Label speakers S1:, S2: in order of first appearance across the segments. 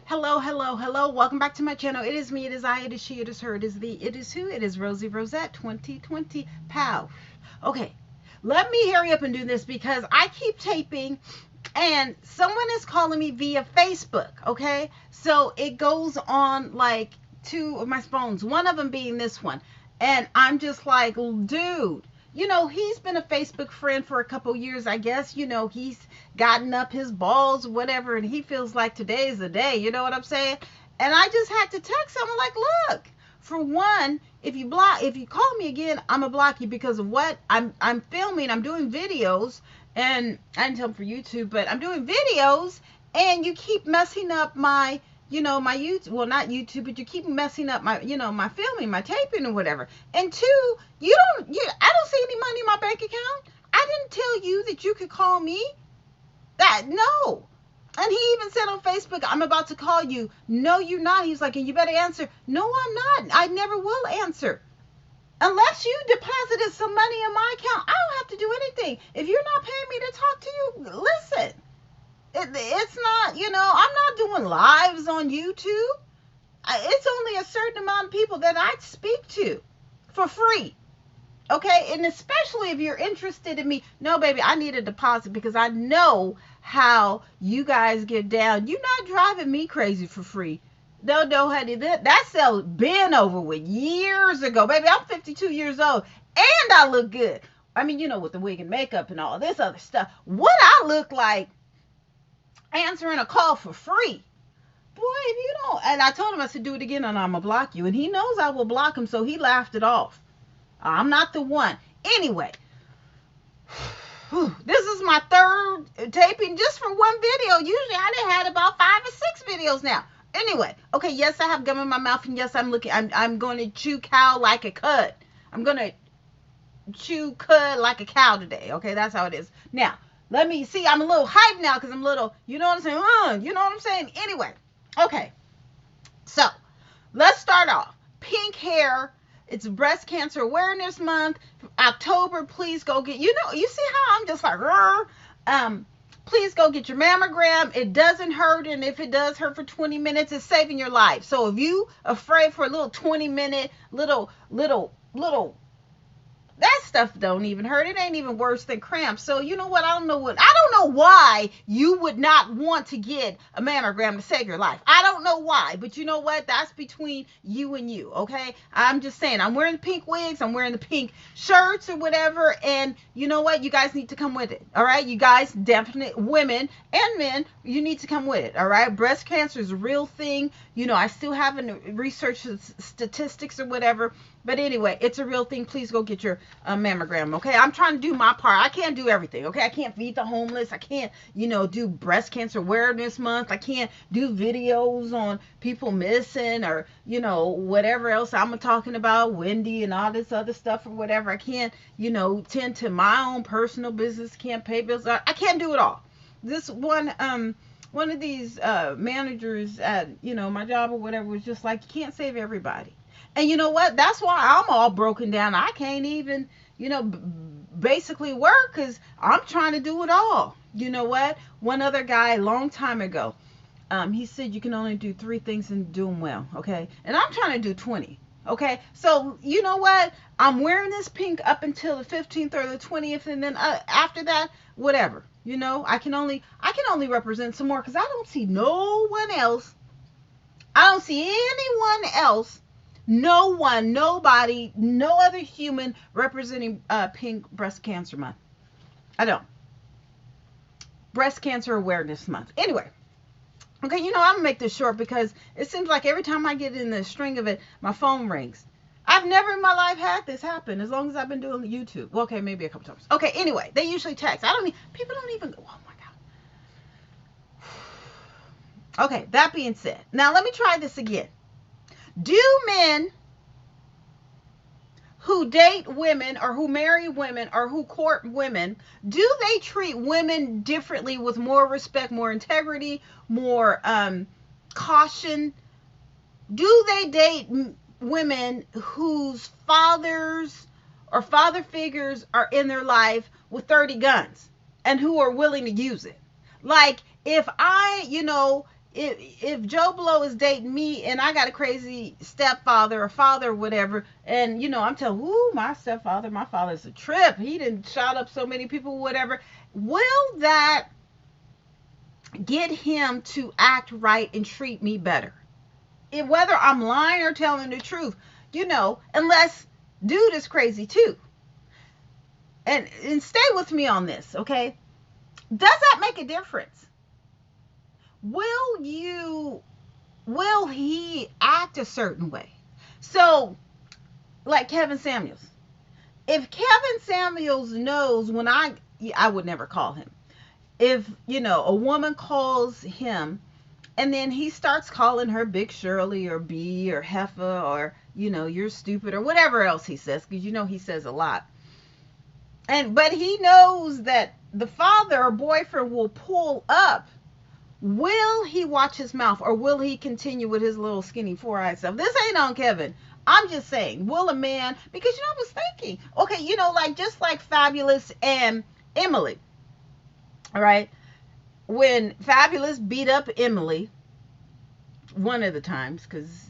S1: Hello, hello, hello. Welcome back to my channel. It is me, it is I, it is she, it is her, it is the, it is who, it is Rosie Rosette 2020. Pow. Okay, let me hurry up and do this because I keep taping and someone is calling me via Facebook, okay? So it goes on like two of my phones, one of them being this one. And I'm just like, dude, he's been a Facebook friend for a couple years, I guess. He's gotten up his balls, whatever, and he feels like today is the day. You know what I'm saying? And I just had to text him like, look, for one, if you call me again, I'm gonna block you because of what I'm filming. I'm doing videos, and I didn't tell him for YouTube, but I'm doing videos, and you keep messing up my YouTube, well, not YouTube, but you keep messing up my filming, my taping or whatever. And two, I don't see any money in my bank account. I didn't tell you that you could call me. No. And he even said on Facebook, I'm about to call you. No, you're not. He's like, and you better answer. No, I'm not. I never will answer. Unless you deposited some money in my account, I don't have to do anything. If you're not paying me to talk to you, listen. It's not, I'm not doing lives on YouTube. It's only a certain amount of people that I speak to for free. Okay, and especially if you're interested in me. No, baby, I need a deposit because I know how you guys get down. You're not driving me crazy for free. No, honey, that sale been over with years ago. Baby, I'm 52 years old and I look good. I mean, with the wig and makeup and all this other stuff. What I look like answering a call for free. Boy, if you don't, and I told him, I said, do it again and I'm gonna block you. And he knows I will block him, so he laughed it off. I'm not the one. Anyway, this is my third taping just for one video. Usually I done had about 5 or 6 videos now. Anyway, okay, yes, I have gum in my mouth, and yes, I'm going to chew cow like a cud. I'm going to chew cud like a cow today. Okay, that's how it is. Now, let me see. I'm a little hyped now because I'm a little, you know what I'm saying? You know what I'm saying? Anyway, okay. So, let's start off. Pink hair. It's Breast Cancer Awareness Month. October, please go get, you see how I'm just like, please go get your mammogram. It doesn't hurt, and if it does hurt for 20 minutes, it's saving your life. So if you afraid for a little 20-minute, little that stuff don't even hurt. It ain't even worse than cramps. So you know what? I don't know why you would not want to get a mammogram to save your life. I don't know why, but you know what? That's between you and you, okay? I'm just saying, I'm wearing the pink wigs, I'm wearing the pink shirts or whatever, and you know what? You guys need to come with it, all right? You guys, definitely, women and men, you need to come with it, all right? Breast cancer is a real thing. I still haven't researched statistics or whatever, but anyway, it's a real thing. Please go get your mammogram, okay? I'm trying to do my part. I can't do everything, okay? I can't feed the homeless. I can't, do Breast Cancer Awareness Month. I can't do videos on people missing or, whatever else I'm talking about, Wendy and all this other stuff or whatever. I can't, tend to my own personal business, can't pay bills. I can't do it all. This one of these managers at, my job or whatever was just like, you can't save everybody. And you know what? That's why I'm all broken down. I can't even, basically work because I'm trying to do it all. You know what? One other guy a long time ago, he said you can only do 3 things and do them well, okay? And I'm trying to do 20, okay? So you know what? I'm wearing this pink up until the 15th or the 20th, and then after that, whatever. I can only represent some more because I don't see no one else. I don't see anyone else. No one, nobody, no other human representing Pink Breast Cancer Month. I don't. Breast Cancer Awareness Month. Anyway, okay, I'm going to make this short because it seems like every time I get in the string of it, my phone rings. I've never in my life had this happen as long as I've been doing YouTube. Well, okay, maybe a couple times. Okay, anyway, they usually text. People don't even go, oh my God. Okay, that being said, now let me try this again. Do men who date women or who marry women or who court women, do they treat women differently with more respect, more integrity, more caution? Do they date women whose fathers or father figures are in their life with 30 guns and who are willing to use it? Like, if I, if Joe Blow is dating me and I got a crazy stepfather or father or whatever, and I'm telling, ooh, my stepfather, my father's a trip. He didn't shot up so many people, whatever. Will that get him to act right and treat me better? Whether I'm lying or telling the truth, unless dude is crazy too. And stay with me on this, okay? Does that make a difference? Will he act a certain way? So, like Kevin Samuels. If Kevin Samuels knows when I would never call him. If, a woman calls him and then he starts calling her Big Shirley or B or Heffa or, you're stupid or whatever else he says, because he says a lot. But he knows that the father or boyfriend will pull up. Will he watch his mouth, or will he continue with his little skinny four-eyed self? This ain't on Kevin. I'm just saying, will a man, because I was thinking, okay, just like Fabulous and Emily, all right? When Fabulous beat up Emily, one of the times, because,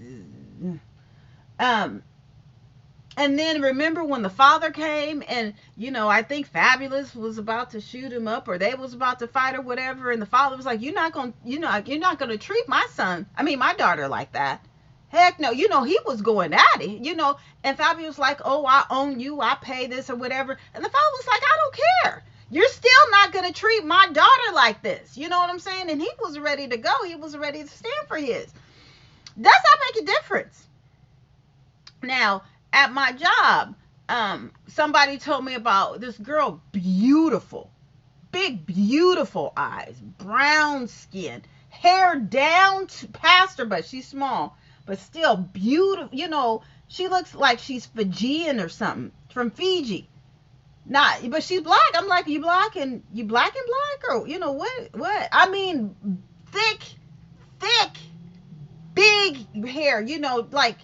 S1: and then remember when the father came and, I think Fabulous was about to shoot him up, or they was about to fight or whatever. And the father was like, you're not going to treat my daughter like that. Heck no. He was going at it, and Fabulous was like, oh, I own you. I pay this or whatever. And the father was like, I don't care. You're still not going to treat my daughter like this. You know what I'm saying? And he was ready to go. He was ready to stand for his. Does that make a difference? Now, at my job, somebody told me about this girl, beautiful, big, beautiful eyes, brown skin, hair down past her, but she's small, but still beautiful. She looks like she's Fijian or something, from Fiji. But she's black. I'm like, you black and black, or what? I mean, thick, big hair. Like.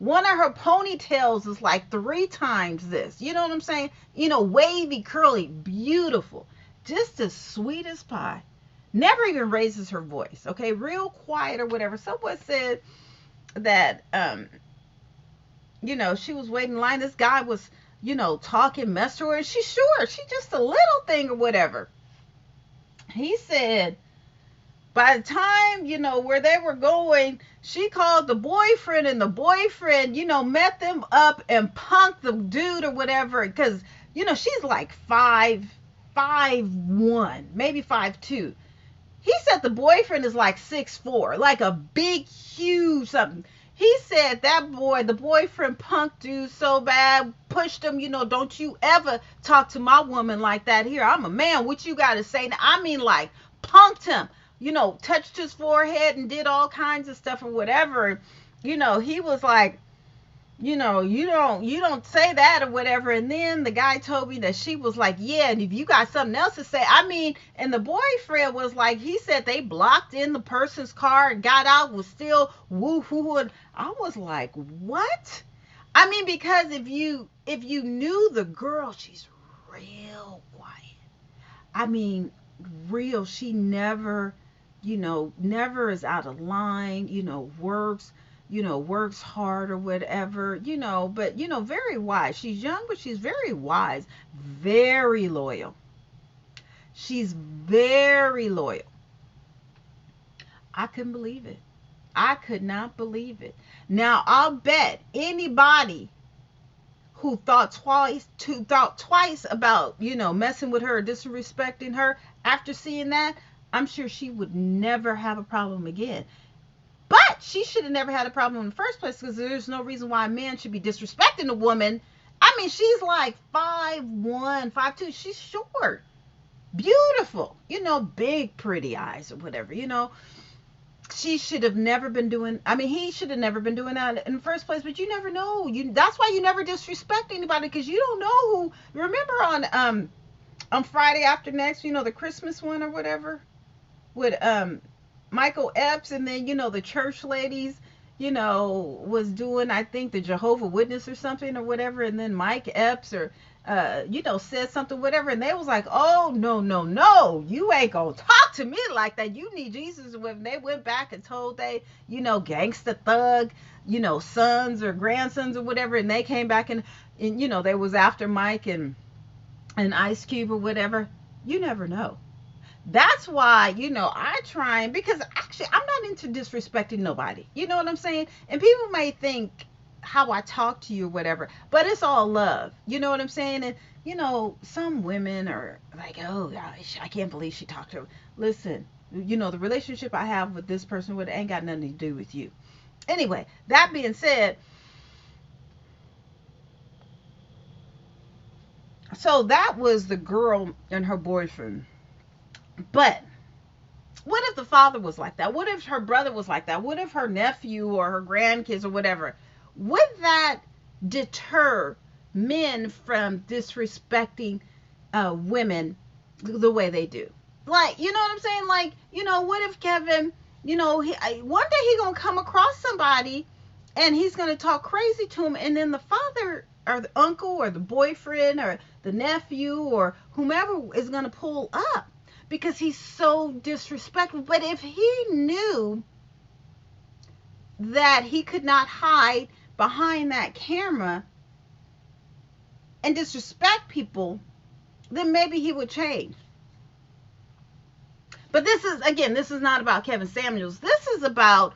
S1: One of her ponytails is like 3 times this. You know what I'm saying? Wavy, curly, beautiful. Just as sweet as pie. Never even raises her voice. Okay, real quiet or whatever. Someone said that, she was waiting in line. This guy was, talking, messed her. And she's just a little thing or whatever. He said, by the time, where they were going, she called the boyfriend, and the boyfriend, met them up and punked the dude or whatever. Because, she's like 5'1", maybe 5'2". He said the boyfriend is like 6'4", like a big, huge something. He said the boyfriend punked dude so bad, pushed him, don't you ever talk to my woman like that here. I'm a man. What you got to say? I mean, like, punked him. Touched his forehead and did all kinds of stuff or whatever. He was like, you don't say that or whatever. And then the guy told me that she was like, yeah, and if you got something else to say, and the boyfriend was like, he said they blocked in the person's car and got out, was still woo-hoo. And I was like, what? Because if you knew the girl, she's real quiet. Real. She never is out of line, works hard or whatever, but, very wise. She's young, but she's very wise, very loyal. She's very loyal. I couldn't believe it. I could not believe it. Now, I'll bet anybody who thought twice about, messing with her or disrespecting her after seeing that, I'm sure she would never have a problem again. But she should have never had a problem in the first place, because there's no reason why a man should be disrespecting a woman. She's like 5'1", 5'2". She's short. Beautiful. Big, pretty eyes or whatever, She should have never been doing, he should have never been doing that in the first place, but you never know. That's why you never disrespect anybody, because you don't know who. Remember on Friday After Next, the Christmas one or whatever, with Michael Epps, and then the church ladies was doing, I think, the Jehovah Witness or something or whatever, and then Mike Epps or said something, whatever, and they was like, oh, no, no, no, you ain't gonna talk to me like that. You need Jesus. When they went back and told they, gangster thug, sons or grandsons or whatever, and they came back and they was after Mike and Ice Cube or whatever. You never know. That's why, I try, because actually I'm not into disrespecting nobody. You know what I'm saying? And people may think how I talk to you or whatever, but it's all love. You know what I'm saying? And, some women are like, oh, gosh, I can't believe she talked to her. Listen, the relationship I have with this person ain't got nothing to do with you. Anyway, that being said, so that was the girl and her boyfriend. But what if the father was like that? What if her brother was like that? What if her nephew or her grandkids or whatever? Would that deter men from disrespecting women the way they do? Like, you know what I'm saying? Like, what if Kevin, one day he gonna come across somebody and he's gonna talk crazy to him, and then the father or the uncle or the boyfriend or the nephew or whomever is gonna pull up because he's so disrespectful. But if he knew that he could not hide behind that camera and disrespect people, then maybe he would change. But this is not about Kevin Samuels. This is about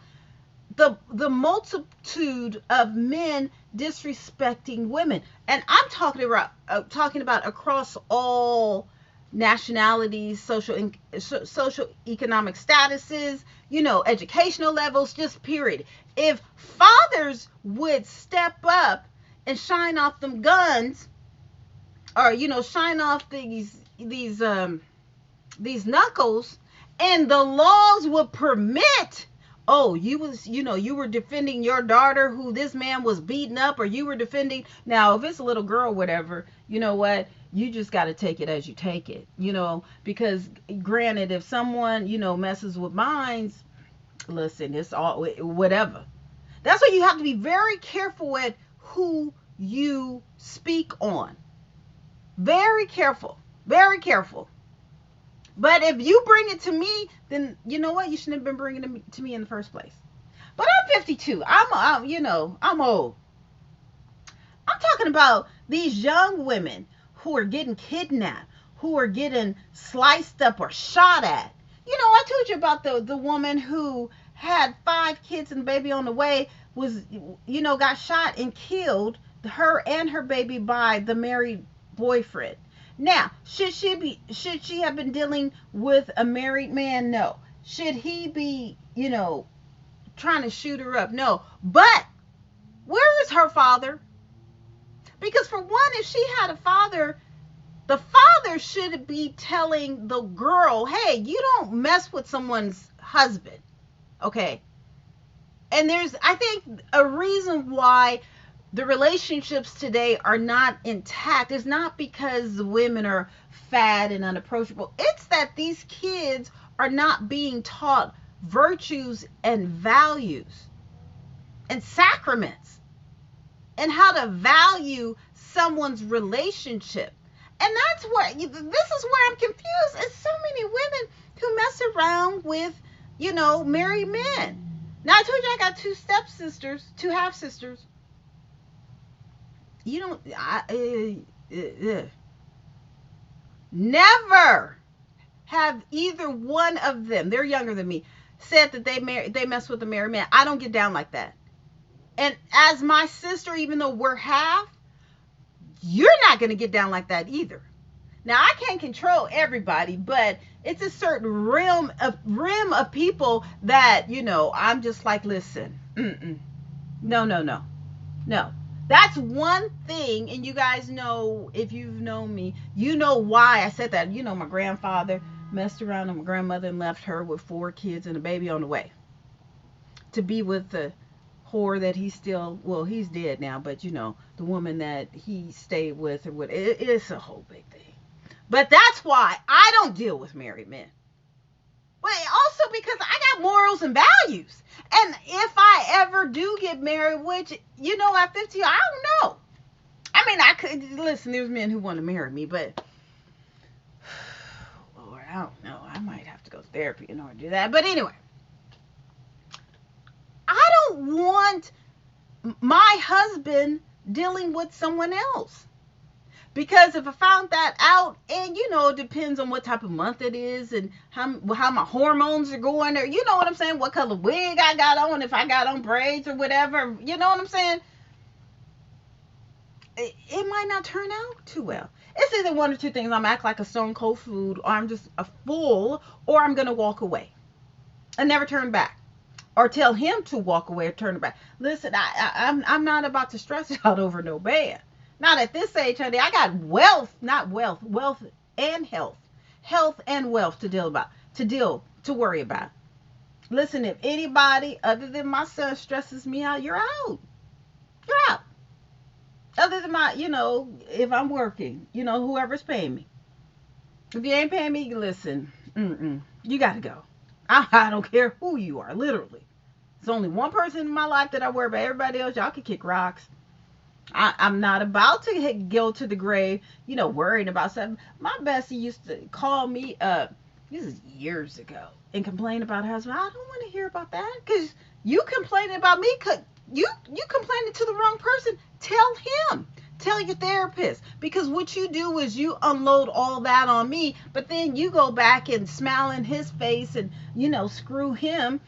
S1: the multitude of men disrespecting women. And I'm talking about across all nationalities, social economic statuses, educational levels, just period. If fathers would step up and shine off them guns, or shine off these knuckles, and the laws would permit, oh, you were defending your daughter who this man was beating up, or you were defending. Now if it's a little girl, whatever, you know what, you just got to take it as you take it, because granted, if someone messes with minds, listen, it's all whatever. That's why you have to be very careful at who you speak on. Very careful, very careful. But if you bring it to me, then you know what? You shouldn't have been bringing it to me in the first place. But I'm 52. I'm old. I'm talking about these young women who are getting kidnapped, who are getting sliced up or shot at. I told you about the woman who had 5 kids and the baby on the way got shot and killed, her and her baby, by the married boyfriend. Now, should she have been dealing with a married man? No. Should he be, trying to shoot her up? No. But where is her father? Because for one, if she had a father, the father should be telling the girl, hey, you don't mess with someone's husband. Okay. And there's, I think, a reason why the relationships today are not intact. It's not because the women are fat and unapproachable. It's that these kids are not being taught virtues and values and sacraments and how to value someone's relationship. And that's where, this is where I'm confused. It's so many women who mess around with, married men. Now, I told you I got 2 stepsisters, 2 half-sisters. Never have either one of them, they're younger than me, said that they mess with a married man. I don't get down like that. And as my sister, even though we're half, you're not going to get down like that either. Now, I can't control everybody, but it's a certain rim of people that, I'm just like, listen, no. That's one thing, and you guys know, if you've known me, you know why I said that. My grandfather messed around with my grandmother and left her with 4 kids and a baby on the way to be with the whore that he's dead now, but the woman that he stayed with, or what, it's a whole big thing. But that's why I don't deal with married men. But also because I got morals and values. And if I ever do get married, which, at 50, I don't know. I I mean, I could listen. There's men who want to marry me, but Lord, I don't know. I might have to go to therapy in order to do that. But anyway, I don't want my husband dealing with someone else. Because if I found that out, and it depends on what type of month it is and how my hormones are going, or you know what I'm saying, what color wig I got on, if I got on braids or whatever, you know what I'm saying, it might not turn out too well. It's either one or two things. I'm act like a stone cold fool, or I'm just a fool, or I'm gonna walk away and never turn back, or tell him to walk away or turn back. Listen, I'm not about to stress out over no man. Not at this age, honey. I got wealth and health and wealth to worry about. Listen, if anybody other than my son stresses me out, you're out. You're out. Other than if I'm working, whoever's paying me. If you ain't paying me, listen, you got to go. I don't care who you are, literally. There's only one person in my life that I worry about. Everybody else, y'all can kick rocks. I'm not about to go to the grave, worrying about something. My bestie used to call me up, this is years ago, and complain about her husband. I don't want to hear about that, because you complaining about me, because you complaining to the wrong person. Tell him. Tell your therapist, because what you do is you unload all that on me, but then you go back and smile in his face and, screw him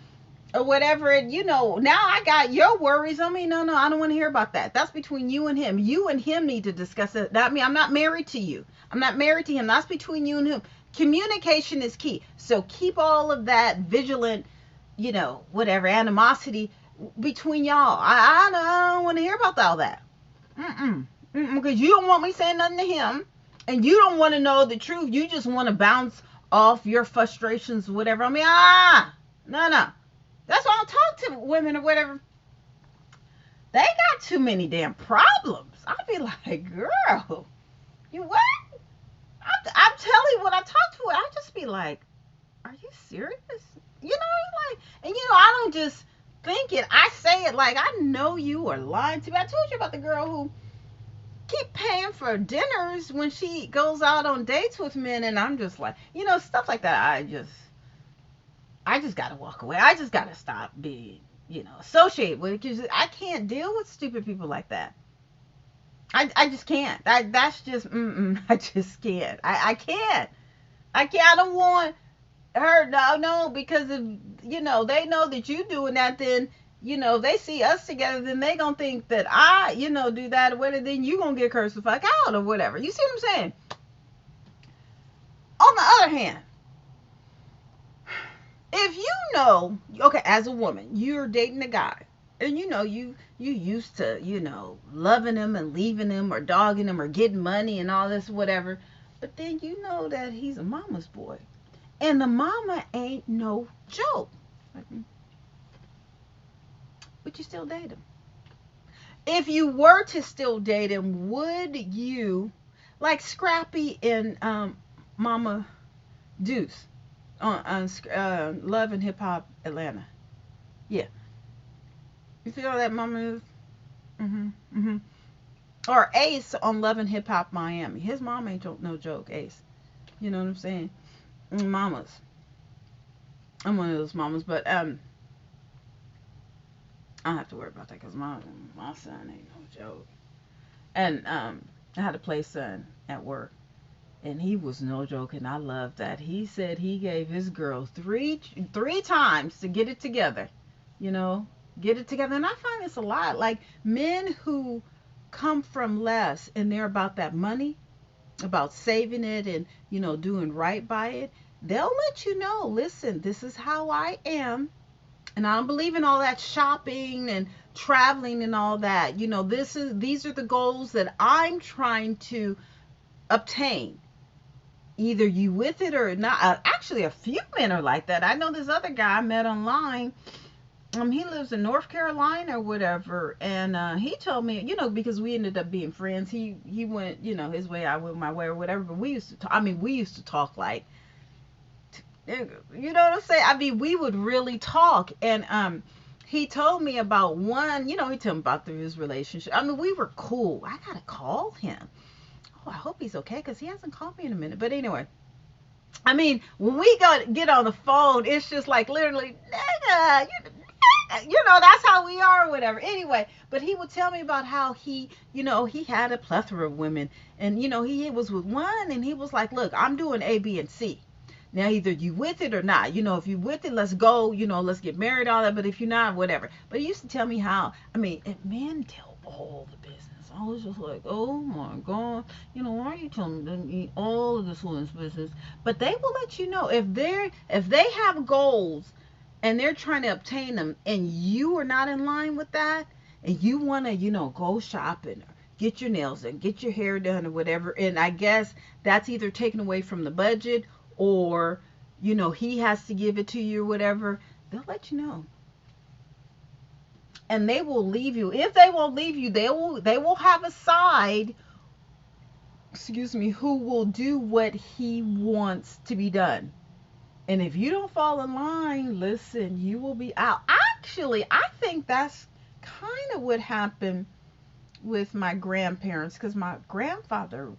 S1: or whatever. And, now I got your worries on me. No, I don't want to hear about that. That's between you and him. You and him need to discuss it. That means I'm not married to you. I'm not married to him. That's between you and him. Communication is key. So keep all of that vigilant, whatever, animosity between y'all. I don't want to hear about all that. Because you don't want me saying nothing to him, and you don't want to know the truth. You just want to bounce off your frustrations, whatever. I mean, no. That's why I don't talk to women or whatever. They got too many damn problems. I'd be like, girl, you what? I'm telling you, when I talk to her, I just be like, are you serious? And I don't just think it. I say it like I know you are lying to me. I told you about the girl who keep paying for dinners when she goes out on dates with men, and I'm just like, stuff like that. I just gotta walk away. I just gotta stop being, associated with it, because I can't deal with stupid people like that. I just can't. That's just, I just can't. I can't. I don't want her, no, because if, they know that you doing that, then, they see us together, then they gonna think that I, do that or whatever, then you gonna get cursed the fuck out or whatever. You see what I'm saying? On the other hand, if okay, as a woman, you're dating a guy, and you used to, loving him and leaving him or dogging him or getting money and all this, whatever, but then that he's a mama's boy, and the mama ain't no joke. Would you still date him? If you were to still date him, would you, like Scrappy and Mama Deuce on Love and Hip Hop Atlanta? Yeah. You see how that mama is? Or Ace on Love and Hip Hop Miami. His mom ain't no joke, Ace. You know what I'm saying? Mamas. I'm one of those mamas, but I don't have to worry about that, because my son ain't no joke. And I had a play son at work, and he was no joke, and I love that. He said he gave his girl three times to get it together. Get it together. And I find this a lot. Like, men who come from less and they're about that money, about saving it and, doing right by it, they'll let you know, listen, this is how I am. And I don't believe in all that shopping and traveling and all that. These are the goals that I'm trying to obtain. Either you with it or not. Actually, a few men are like that. I know this other guy I met online. He lives in North Carolina or whatever, and he told me, because we ended up being friends. He went, his way, I went my way or whatever. But we used to talk. We used to talk like, you know what I'm saying? We would really talk. And he told me about one, he told me about through his relationship. I mean, we were cool. I gotta call him. Oh, I hope he's okay because he hasn't called me in a minute. But anyway, I mean, when we get on the phone, it's just like literally, nigga, that's how we are or whatever. Anyway, but he would tell me about how he had a plethora of women. And, he was with one and he was like, look, I'm doing A, B, and C. Now, either you with it or not. If you with it, let's go, let's get married, all that. But if you're not, whatever. But he used to tell me how, I mean, men tell all the business. I was just like, oh my God, why are you telling me all of this woman's business? But they will let you know if they have goals and they're trying to obtain them and you are not in line with that and you want to, go shopping or get your nails done, get your hair done or whatever. And I guess that's either taken away from the budget or, he has to give it to you or whatever. They'll let you know. And they will leave you. If they won't leave you, they will have a side, excuse me, who will do what he wants to be done. And if you don't fall in line, listen, you will be out. Actually, I think that's kind of what happened with my grandparents, because my grandfather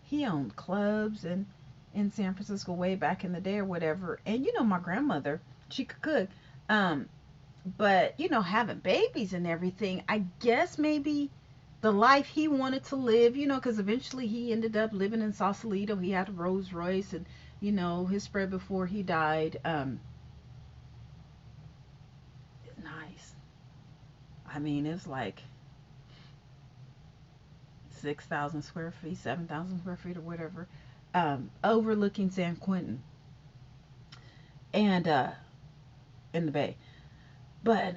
S1: he owned clubs and in San Francisco way back in the day or whatever. And my grandmother, she could cook. But having babies and everything, I guess maybe the life he wanted to live, because eventually he ended up living in Sausalito. He had a Rolls Royce and his spread before he died. Nice. I mean, it's like 6,000 square feet, 7,000 square feet or whatever, overlooking San Quentin and in the bay. But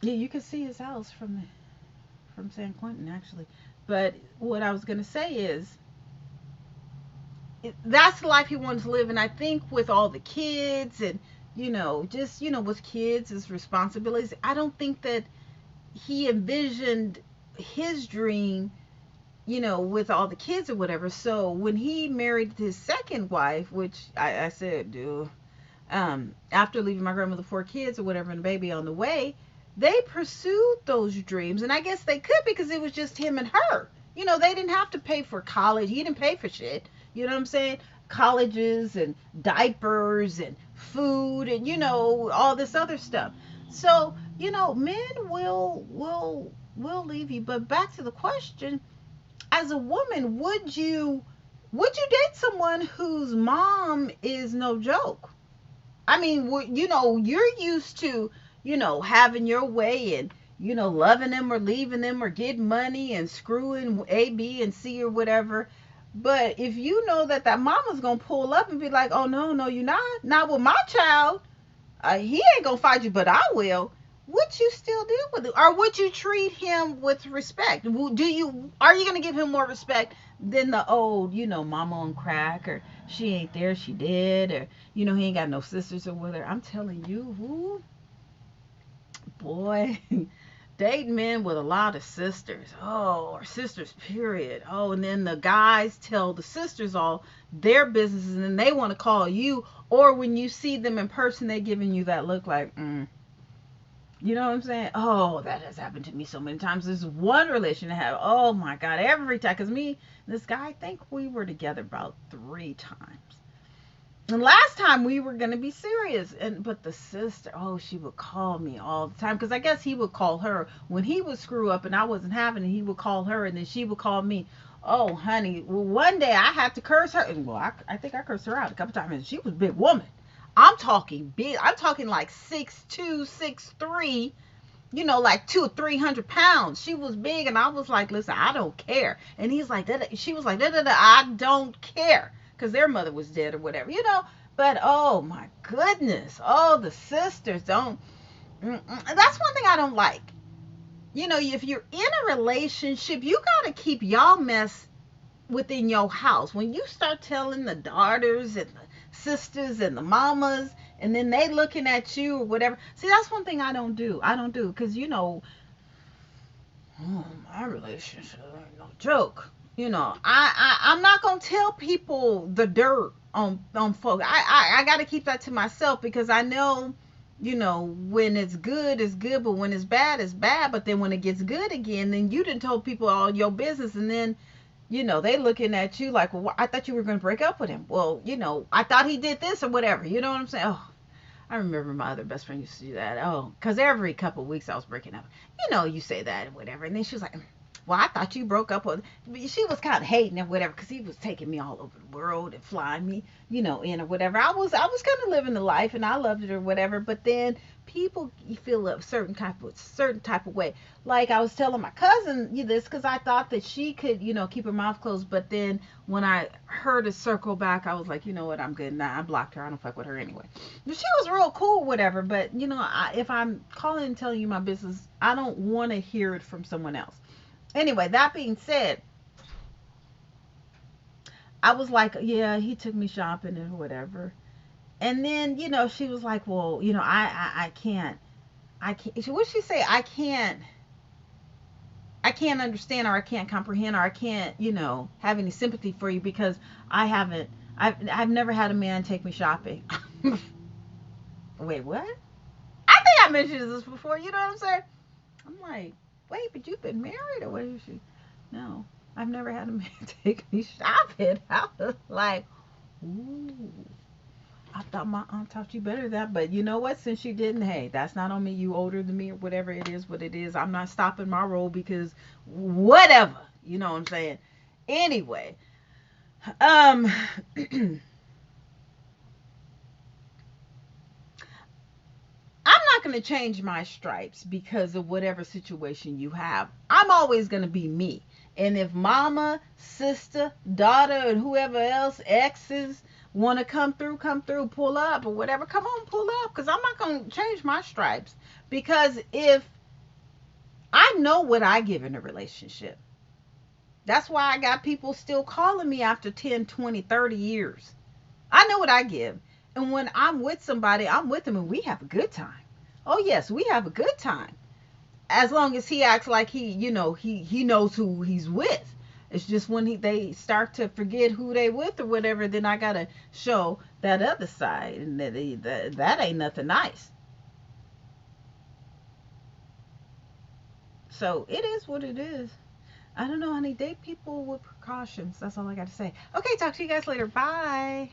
S1: yeah, you can see his house from San Quentin actually. But what I was gonna say is, that's the life he wanted to live, and I think with all the kids and just with kids, his responsibilities, I don't think that he envisioned his dream with all the kids or whatever. So when he married his second wife, which I said, dude, after leaving my grandmother 4 kids or whatever and a baby on the way, they pursued those dreams. And I guess they could because it was just him and her. They didn't have to pay for college. He didn't pay for shit. You know what I'm saying? Colleges and diapers and food and, all this other stuff. So, men will leave you. But back to the question, as a woman, would you date someone whose mom is no joke? I mean, you're used to, having your way and, loving them or leaving them or getting money and screwing A, B, and C or whatever. But if you know that mama's going to pull up and be like, oh, no, you're not with my child. He ain't going to fight you, but I will. Would you still deal with it? Or would you treat him with respect? Are you going to give him more respect than the old, mama on crack, or she ain't there, she did, or, he ain't got no sisters or whatever? I'm telling you, boy, date men with a lot of sisters. Oh, or sisters, period. Oh, and then the guys tell the sisters all their businesses, and then they want to call you, or when you see them in person, they're giving you that look like, You know what I'm saying? Oh, that has happened to me so many times. There's one relation I have. Oh my God, every time. Because this guy, I think we were together about 3 times. And last time we were gonna be serious, but the sister, oh, she would call me all the time, because I guess he would call her when he would screw up and I wasn't having it. He would call her, and then she would call me. Oh, honey, well, one day I had to curse her, and well, I think I cursed her out a couple times. And she was a big woman. I'm talking big. I'm talking like 6'2", 6'3", like 200 or 300 pounds. She was big, and I was like, listen, I don't care. And he's like, she was like, I don't care, because their mother was dead or whatever, But oh my goodness, oh, the sisters don't. That's one thing I don't like. If you're in a relationship, you gotta keep y'all mess within your house. When you start telling the daughters and the sisters and the mamas, and then they looking at you or whatever. See, that's one thing I don't do. Because my relationship ain't no joke. I'm not gonna tell people the dirt on folks. I gotta keep that to myself, because I know when it's good, but when it's bad. But then when it gets good again, then you done told people all your business, and then they looking at you like, well, I thought you were going to break up with him. Well, I thought he did this or whatever. You know what I'm saying? Oh, I remember my other best friend used to do that. Oh, because every couple of weeks I was breaking up. You say that and whatever. And then she was like, well, I thought you broke up with. She was kind of hating and whatever because he was taking me all over the world and flying me, in or whatever. I was kind of living the life and I loved it or whatever. But then people you feel a certain type of way. Like I was telling my cousin this because I thought that she could, keep her mouth closed. But then when I heard it circle back, I was like, you know what, I'm good. Nah, I blocked her. I don't fuck with her anyway. She was real cool, whatever. But if I'm calling and telling you my business, I don't want to hear it from someone else. Anyway, that being said, I was like, yeah, he took me shopping and whatever. And then, she was like, well, I can't. What did she say? I can't understand, or I can't comprehend, or I can't, have any sympathy for you because I've never had a man take me shopping. Wait, what? I think I mentioned this before. You know what I'm saying? I'm like, wait, but you've been married, or what is she? No, I've never had a man take me shopping. I was like, ooh, I thought my aunt taught you better than that, but you know what? Since you didn't, hey, that's not on me. You older than me or whatever it is, what it is. I'm not stopping my role because whatever. You know what I'm saying? Anyway, um, I'm not going to change my stripes because of whatever situation you have. I'm always going to be me. And if mama, sister, daughter, and whoever else, exes, want to come through, pull up or whatever, come on, pull up. Because I'm not going to change my stripes. Because if I know what I give in a relationship, that's why I got people still calling me after 10, 20, 30 years. I know what I give. And when I'm with somebody, I'm with them and we have a good time. Oh, yes, we have a good time. As long as he acts like he knows who he's with. It's just when they start to forget who they with or whatever, then I got to show that other side. And that ain't nothing nice. So it is what it is. I don't know, honey. Date people with precautions. That's all I got to say. Okay, talk to you guys later. Bye.